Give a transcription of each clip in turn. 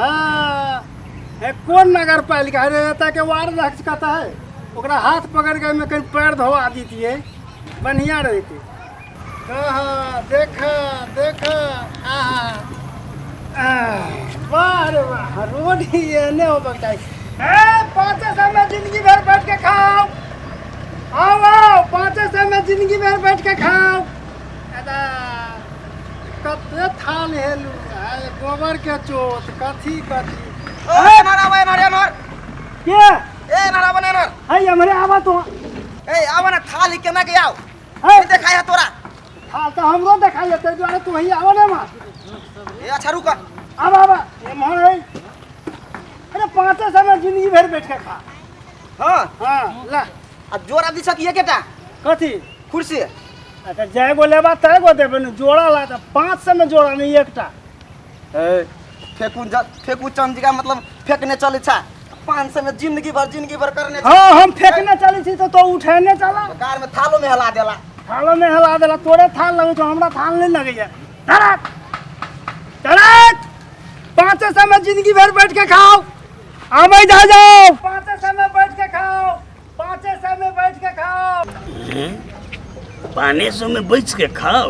हाँ है कौन नगर पालिका अरे रहता के वार्ड अध्यक्ष कहता है ओकरा हाथ पकड़ के मैं कहीं पैर धोवा देती है बढ़िया रहती कहा देखा देखा वाह रे वाह रोड ही एने हो बकताई पाँच सौ में जिंदगी भर बैठ के खाओ आओ आओ 500 में जिंदगी भर बैठ के खाओ कते थाल हेलू गोबर के चोट कथी कथी ए मारा भाई मारे मार के ए नारा बने ना है हमरे आवा तो ए आवा ना थाल के ना के आओ है ए देखाया तोरा हां तो हमरो देखाई ते द्वारा तू ही आवा ना मार ए अच्छा रुक आवा ये मोहन है अरे 500 में जिंदगी भर बैठ के खा हां हां ला अब जोरा दी सकिए केटा कथी कुर्सी अच्छा जय गो लेबा तय गो देबे न जोड़ा ला त 500 में जोड़ा नहीं एकटा ए फेकू चंदी का मतलब फेंकने चले छा 500 में जिंदगी भर करने हां हम फेंकने चली छी तो उठाने चला कार में थालो में हिला देला थालो में हिला देला तोरे थाल लगे तो हमरा थाल नहीं लगैया धड़क धड़क 500 में जिंदगी भर बैठ के खाओ आबै जा जाओ 500 में बैठ के खाओ 500 में बैठ के खाओ 500 में बैठ के खाओ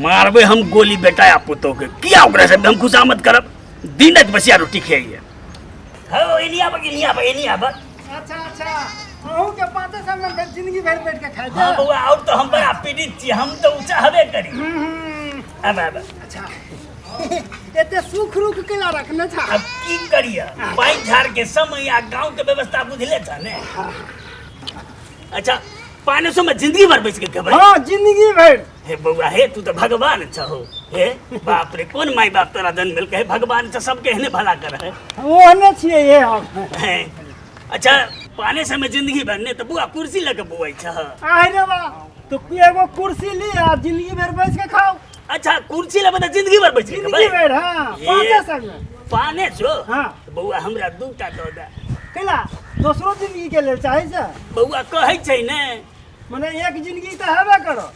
मारबे हम गोली बेटा पुतो के किया ओकरा से हम खुशामद करब दिन रात बसिया रोटी खाइए हो एनिया बा अच्छा अच्छा अहू के 500 में जिंदगी भर बैठ के खाए हां बउआ और तो हम बड़ा पीड़ित छी हम तो चाहबे करी अब अच्छा एते सुख रुख केला रखने था अब की करिए पाई झाड़ के समय आ गांव के व्यवस्था बुझले था ने अच्छा 500 में जिंदगी भर बैठ के खेबै हां जिंदगी भर हे बउआ हे तू तो भगवान छहो हे बाप रे कौन माई बाप तोरा जन्म मिल के भगवान से सबके हने भला करे है ओहने छिए ये हम अच्छा 500 में जिंदगी भर ने तो बुआ कुर्सी लेके बुआई छ आरे बा तो एगो कुर्सी ली आ जिंदगी भर बैठ के खाओ अच्छा कुर्सी ले बता जिंदगी भर बैठ के जिंदगी भर हां 500 में 500 हां बउआ हमरा दूटा दो दे केला दूसरो जिंदगी के लेल चाहे छ बउआ कहै छै ने माने एक जिंदगी त हेबे करो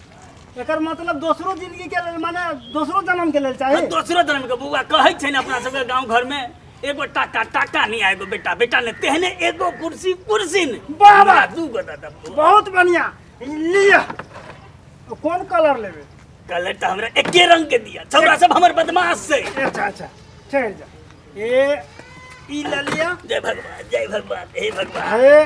एकर मतलब दूसरो जिंदगी के लेल माने दूसरो जन्म के लेल चाहे दूसरो जन्म के बउआ कहै छै ने अपना सब के गांव घर में एगो टाका नहीं आएगो बेटा ने तेहने एगो कुर्सी ने बाबा दू गो दादा बहुत बढ़िया लिया कौन कलर लेबे कलर तो हमरा एके रंग के दिया छौरा सब हमर बदमाश से अच्छा अच्छा ठहर जा ए ई ले लिया जय भगवान हे भगवान ए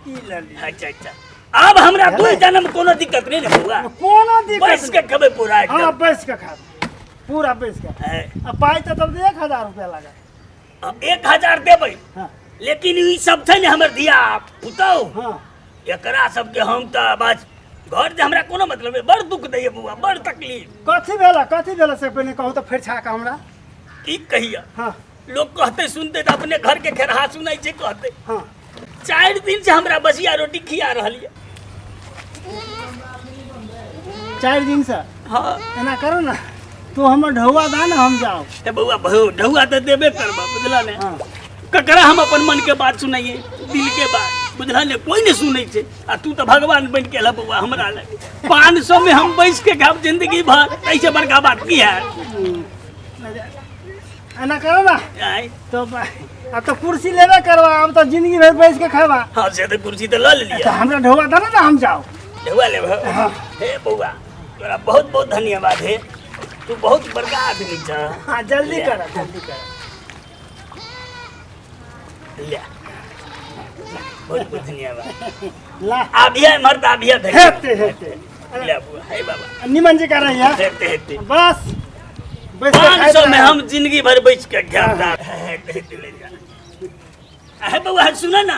ई ले लिया अच्छा अच्छा अब हमरा दू जन्म कोनो दिक्कत नहीं ने हुआ कोनो दिक्कत बस के खबे पूरा एकदम हां बस के खा पूरा बस के अब पाई तो तब 1000 रुपया लगा अब 1000 देबै हां लेकिन ई सब छै ने हमर दिया पुतौ हां एकरा सब के हम त बस घर जे हमरा कोनो मतलब है बड़ दुख दैए बुआ बड़ तकलीफ कथी भेला से पहले कहू तो फेर छाका हमरा की कहिया हां लोग कहते सुनते तो अपने घर के खेरहा सुनाई छै कहते हां 4 दिन से हमरा बसिया रोटी खिया रहलिए 4 दिन से हां एना करो ना तू हमर ढौआ दा ना हम जाओ ए बउआ ढौआ तो देबे करबा बुझला ने हां ककरा हम अपन मन के बात सुनाइए दिल के बात बुझला ने कोई नहीं सुनै छै आ तू तो भगवान बन के बउआ हमरा लगे 500 में हम बैठ के खाब जिंदगी भर ऐसे बड़का बात की है एना करो ना आई तो अब तो कुर्सी लेबे करवा हम तो जिंदगी भर बैठ के खावा हां से तो कुर्सी तो ले लिया तो हमरा ढौआ दा ना हम जाओ ढौआ ले हे बउआ तोरा बहुत बहुत धन्यवाद है तू बहुत बड़का आदमी छ हां जल्दी कर ले बहुत बहुत धन्यवाद ला आभिया मरता आभिया हेते ले बुआ हे बाबा निमन जी कर रही हेते बस 500 में हम जिंदगी भर बैठ के खादार ले जा हे बउआ सुना ना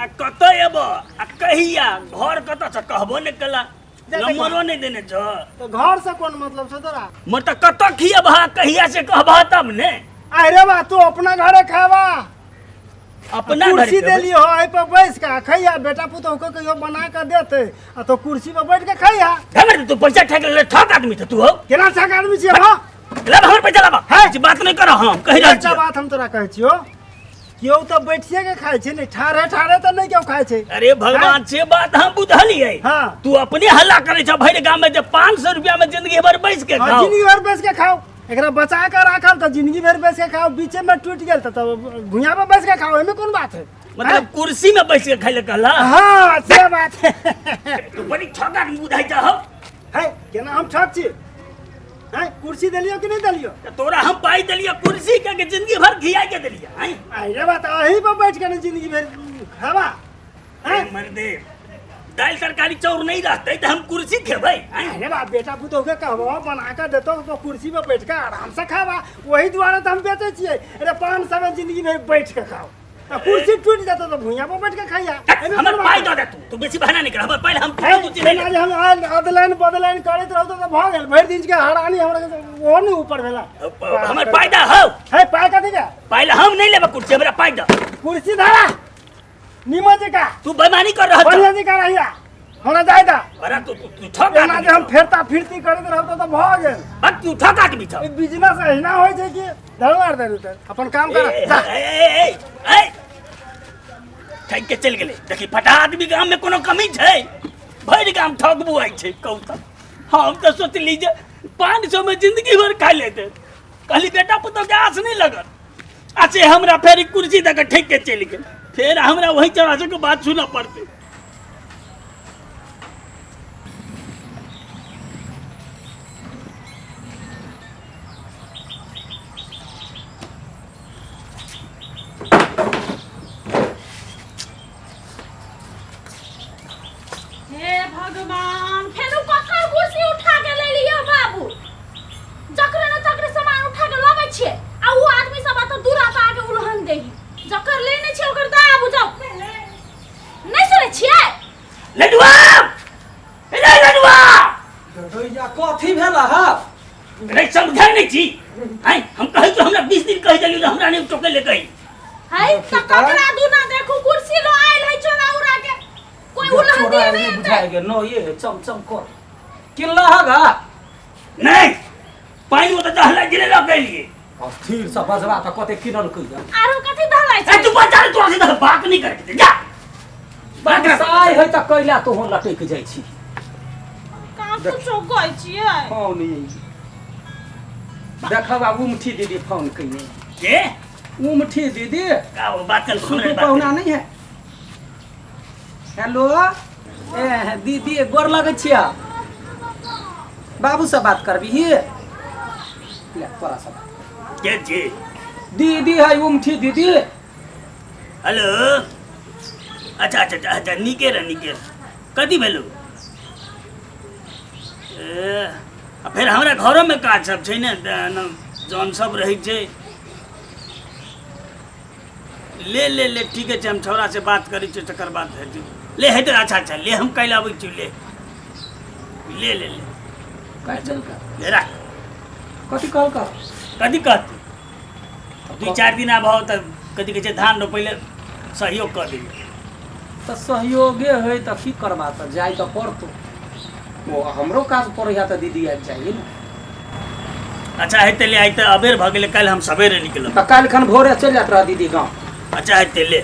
आ कत एबो आ कहिया घर कत छ कहबो ने कला नंबरो नहीं देने छ तो घर से कौन मतलब छ तोरा मोर त कत खियब कहिया से कहबा तब ने अरे बा तू अपना घरे खावा अपना कुर्सी दे लियो आई पर बैठ के खैया बेटा पुतौ को कहियो बना के देते आ तो कुर्सी पर बैठ के खैया हमर तू पैसा ठग ले ठग आदमी त तू हो केना ठग आदमी छियै हो ले हमर पैसा लाबा है जी बात नहीं करो हम कहि रहल छी बात हम तोरा कहै छियो कियो तो बैठिए के खाय छै नहीं ठारे तो नहीं क्यों खाय छै अरे भगवान से बात हम बुझलिए हां तू अपने हल्ला करे छ भर गांव में जे 500 रुपया में जिंदगी भर बैठ के खाओ जिंदगी भर बैठ के खाओ एकरा बचा कर रखब तो जिंदगी भर बैस के खाओ, बीचे में टूट गेल तो भुइया पर बैस के खाओ, एमे कौन बात है? मतलब कुर्सी में बैठ के खाई ले कहला? हाँ से बात है। तू बड़ी ठगा बुझाई जा हो। है केना हम ठग छी? है कुर्सी देलियो कि नहीं देलियो? तो तोरा हम पाई देलियो कुर्सी के जिंदगी भर खिया के देलियो। हैं अरे बात यही पर बैठ के जिंदगी भर खावा। ए मर्दे दाल तरकारी चौर नहीं रहते तो हम कुर्सी खेबै। अरे बाप बेटा पुतोह के कहबो बना के देतो तो कुर्सी पे बैठ के आराम से खावा, वही द्वारा तो हम बेचे छिए। अरे 5 समय जिंदगी में बैठ के खाओ, कुर्सी टूट जाता तो भुइया पर बैठ के खाइया। हमर पाई दे तू, तू बेसी बहाना नहीं कर। हमर पहले हम कुर्सी ले ले। हम अदलाइन बदलाइन करत रहतो तो भ गेल, भर दिन के हरानी हमरा वो नहीं ऊपर भेला। हमर पाई दे हो। है पाई कथि के? पहले हम नहीं लेबे कुर्सी, हमरा पाई दे। कुर्सी धरा निमज का तू बेईमानी कर रहा बढ़िया जी का रहिया हमरा जाय दा। अरे तू ठग एना जे हम फेरता फिरती करत रहतो तो भ गेल। बक तू ठग आदमी छ। ई बिजनेस एना होय छै कि धड़वार दे तो अपन काम कर। ए ठग के चल गेले। देखी फटा आदमी गांव में कोनो कमी छै? भर गांव ठगबू आई छै कहू त। हम तो सोचली जे 500 में जिंदगी भर खा लेते। कहली बेटा पुतो के आस नहीं लगल। अच्छे हमरा फेर कुर्सी दे के ठग के चल गेल। फिर हमरा वही 84 के बात सुनना पड़ते। हे भगवान, फेनु कखन कुर्सी उठा के ले लियो बाबू? जकरे न तकरे सामान उठा के लाबै छियै आ उ आदमी सब त दूरा पा के उल्हन देही। जकर लेने छियै ओकर दा बुझाओ। नहीं सुनै छियै? लडुआ ए लडुआ या कथी भेला हा? रे समझै नहीं छी। हैं हम कहै तो हमरा 20 दिन कहि देलियो हमरा नहीं टोके ले कहि। है त ककरा दूना देखू कुर्सी लो आइल है चोरा उड़ा के। कोई उल्हन दिए नहीं बुझाय गे नो ये चमचम कर किल्ला हगा नहीं पानी में तो दहला गिरे लग गई। अस्थिर सा बजरा त कते किनल कइया आरो कथि धलाइ ए छै? तू बचा तोरा से बात नहीं करके जा। बात साय है त कइला तो हो लटक जाय छी। काम कुछो गइ छियै? फोन ये देखा बाबू मुठी दीदी फोन कइने। के मुठी दीदी का वो बात कर सुनो पहुना नहीं है। हेलो ए दीदी गोर लगै छिया। बाबू से बात करबी ही ले तोरा से के जी दीदी है उमठी दीदी। हेलो अच्छा अच्छा अच्छा निकेर कथी भेलू? फिर हमरा घरों में काज सब छै ने जौन सब रही छै। ले ले ले ठीक है हम छौरा से बात करी छै तकर बाद भेजू। ले है तो अच्छा अच्छा ले हम कल आबै छी। ले ले ले ले काय चल का ले रख। कथी कहल का कथी कहती 2-4 दिन आब हो त कथी कहै छै धान रोपैले सहयोग कर दी। त सहयोगे है त की करबा त जाय त पड़तो। वो हमरो काज पड़ैया त दीदी आबि जाइए न। अच्छा है ले आई त अबेर भ गेले कल हम सवेरे निकलब। त काल्हि खन भोरे चल जात रह दीदी गाँव। अच्छा है ले